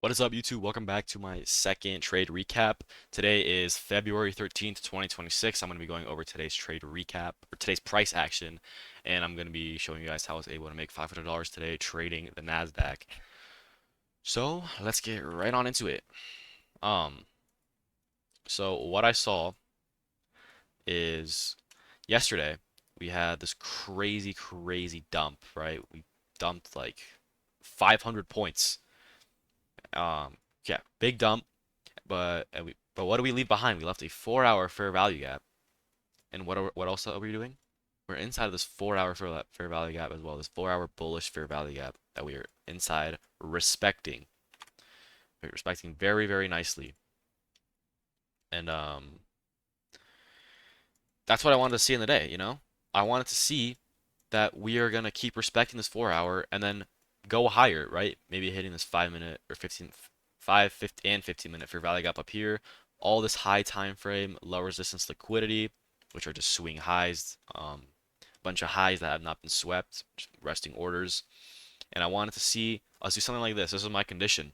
What is up, YouTube? Welcome back to my second trade recap. Today is February 13th, 2026. I'm going to be going over today's trade recap, or today's price action, and I'm going to be showing you guys how I was able to make $500 today trading the NASDAQ. So let's get right on into it. Um, so what I saw is yesterday we had this crazy dump, right? We dumped like 500 points. Yeah, big dump. But what do we leave behind? We left a 4-hour fair value gap. And what else are we doing? We're inside of this 4-hour fair value gap as well. This 4-hour bullish fair value gap that we are inside respecting. We're respecting very nicely. And that's what I wanted to see in the day, you know? I wanted to see that we are gonna keep respecting this 4-hour and then go higher, right? Maybe hitting this 5 minute or 15, 5, 50, and 15 minute fair value gap up here. All this high time frame, low resistance liquidity, which are just swing highs, bunch of highs that have not been swept, just resting orders. And I wanted to see us do something like this. This is my condition.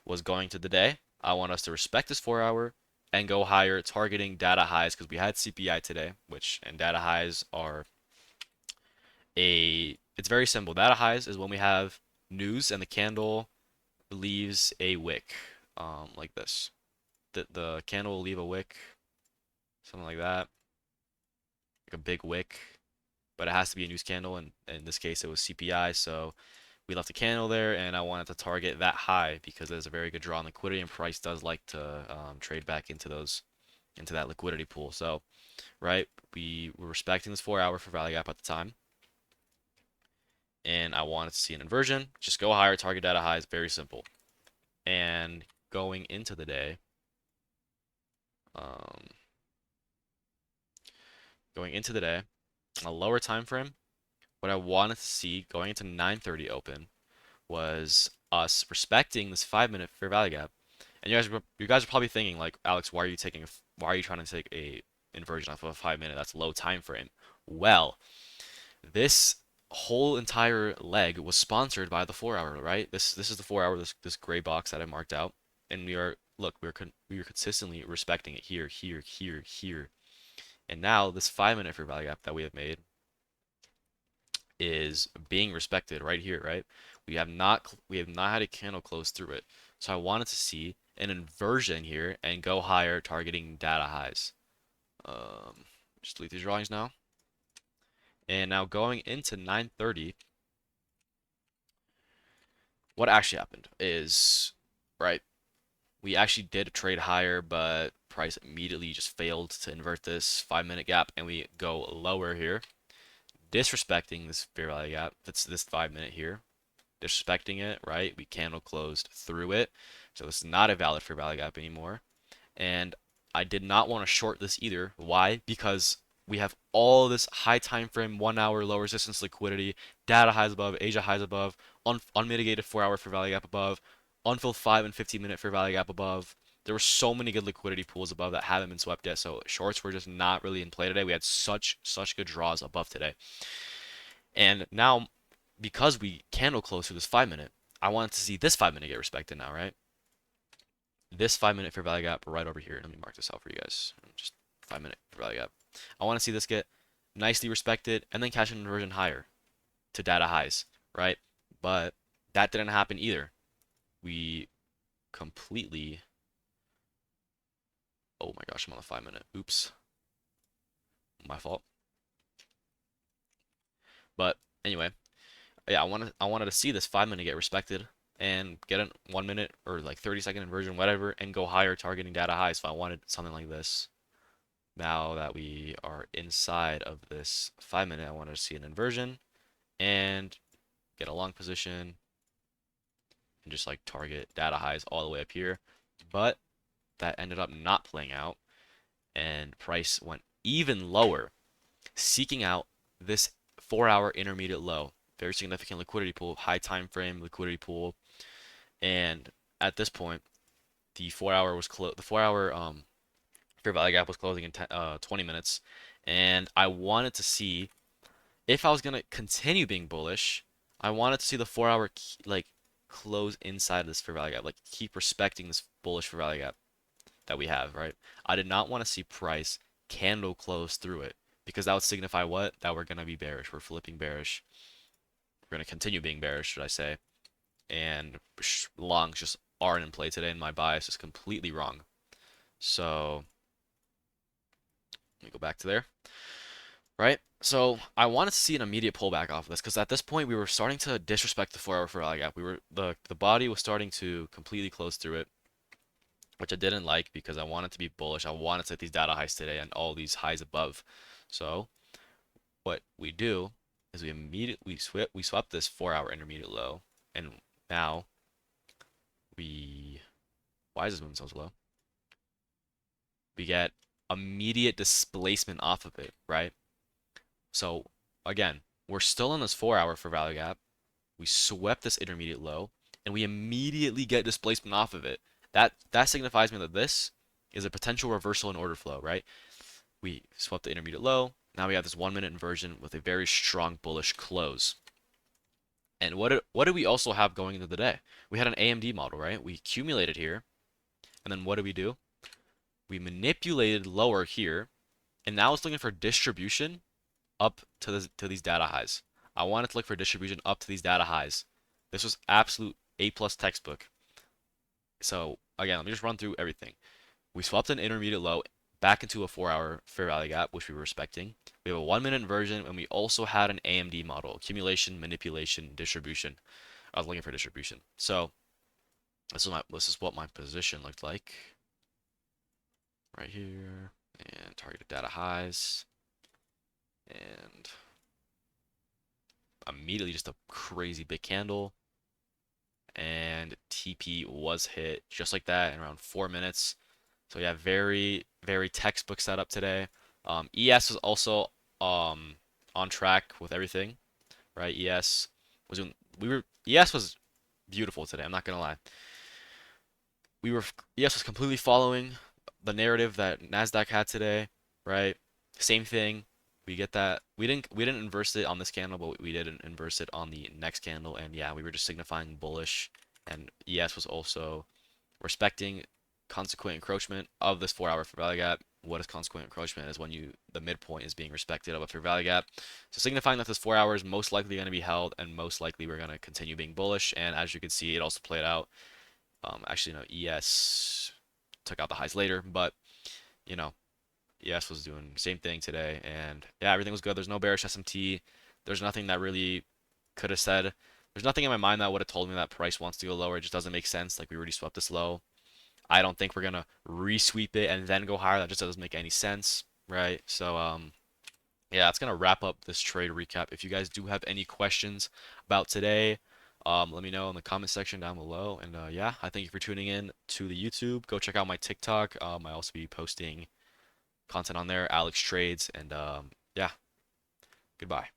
Was going to the day. I want us to respect this 4-hour and go higher, targeting data highs because we had CPI today, and data highs are it's very simple. Data highs is when we have news and the candle leaves a wick, like this. The candle will leave a wick, something like that, like a big wick, but it has to be a news candle, and in this case it was CPI, so we left a candle there, and I wanted to target that high because there's a very good draw on liquidity, and price does like to trade back into that liquidity pool. So, right, we were respecting this 4-hour for value gap at the time, and I wanted to see an inversion. Just go higher, target data highs, very simple. And going into the day, um, going into the day, on a lower time frame, what I wanted to see going into 9:30 open was us respecting this 5 minute fair value gap. And you guys are probably thinking like, Alex, why are you trying to take a inversion off of a 5 minute? That's low time frame. Well, this whole entire leg was sponsored by the 4-hour, right? This is the 4-hour, this gray box that I marked out, and we are consistently respecting it here, and now this 5 minute fair value gap that we have made is being respected right here, right? We have not had a candle close through it, so I wanted to see an inversion here and go higher, targeting data highs. Just delete these drawings now. And now going into 9:30, what actually happened is, right, we actually did trade higher, but price immediately just failed to invert this 5 minute gap, and we go lower here, disrespecting this fair value gap. That's this 5 minute here, disrespecting it, right? We candle closed through it, so this is not a valid fair value gap anymore. And I did not want to short this either. Why? Because we have all this high time frame, 1 hour low resistance liquidity, data highs above, Asia highs above, unmitigated 4-hour fair value gap above, unfilled 5 and 15 minute fair value gap above. There were so many good liquidity pools above that haven't been swept yet, so shorts were just not really in play today. We had such good draws above today. And now, because we candle close through this 5 minute, I wanted to see this 5 minute get respected now, right? This 5 minute fair value gap right over here. Let me mark this out for you guys. Just 5 minute fair value gap. I want to see this get nicely respected and then catch an inversion higher to data highs, right? But that didn't happen either. We completely. Oh my gosh, I'm on the 5 minute. Oops, my fault. But anyway, yeah, I wanted to see this 5 minute get respected and get a 1 minute or like 30-second inversion, whatever, and go higher, targeting data highs. So I wanted something like this. Now that we are inside of this 5 minute, I want to see an inversion and get a long position and just like target data highs all the way up here. But that ended up not playing out, and price went even lower, seeking out this 4-hour intermediate low. Very significant liquidity pool, high time frame liquidity pool. And at this point, the 4-hour was closed. The 4-hour fair value gap was closing in 20 minutes, and I wanted to see if I was gonna continue being bullish. I wanted to see the 4-hour like close inside this fair value gap. Like keep respecting this bullish fair value gap that we have, right? I did not want to see price candle close through it because that would signify what? That we're gonna be bearish. We're flipping bearish. We're gonna continue being bearish, should I say? And longs just aren't in play today, and my bias is completely wrong. So let me go back to there, right? So I wanted to see an immediate pullback off of this because at this point we were starting to disrespect the 4-hour fair value gap. We were the body was starting to completely close through it, which I didn't like because I wanted to be bullish. I wanted to hit these data highs today and all these highs above. So what we do is we immediately swap this 4-hour intermediate low, and now we why is this moving so slow? We get immediate displacement off of it, right? So again, we're still in this 4-hour fair value gap. We swept this intermediate low, and we immediately get displacement off of it. That signifies me that this is a potential reversal in order flow, right? We swept the intermediate low. Now we have this 1-minute inversion with a very strong bullish close. And what did we also have going into the day? We had an AMD model, right? We accumulated here, and then what did we do? We manipulated lower here, and now it's looking for distribution up to these data highs. I wanted to look for distribution up to these data highs. This was absolute A plus textbook. So again, let me just run through everything. We swapped an intermediate low back into a 4-hour fair value gap, which we were respecting. We have a 1-minute inversion, and we also had an AMD model: accumulation, manipulation, distribution. I was looking for distribution. So this is what my position looked like right here, and targeted data highs, and immediately just a crazy big candle, and TP was hit just like that in around 4 minutes. So yeah, very, very textbook setup today. ES was also on track with everything, right? ES was beautiful today. I'm not gonna lie. ES was completely following the narrative that Nasdaq had today, right? Same thing. We get that. We didn't inverse it on this candle, but we did inverse it on the next candle, and yeah, we were just signifying bullish. And ES was also respecting consequent encroachment of this 4-hour fair value gap. What is consequent encroachment? Is when the midpoint is being respected of a fair value gap. So signifying that this 4 hours is most likely going to be held, and most likely we're going to continue being bullish. And as you can see, it also played out. Actually, no, ES took out the highs later, but you know, ES was doing the same thing today, and yeah, everything was good. There's no bearish SMT. There's nothing that really could have said. There's nothing in my mind that would have told me that price wants to go lower. It just doesn't make sense. Like we already swept this low. I don't think we're gonna resweep it and then go higher. That just doesn't make any sense, right? So yeah, that's gonna wrap up this trade recap. If you guys do have any questions about today, let me know in the comment section down below. And yeah, I thank you for tuning in to the YouTube. Go check out my TikTok. I also be posting content on there, Alex Trades, and yeah, goodbye.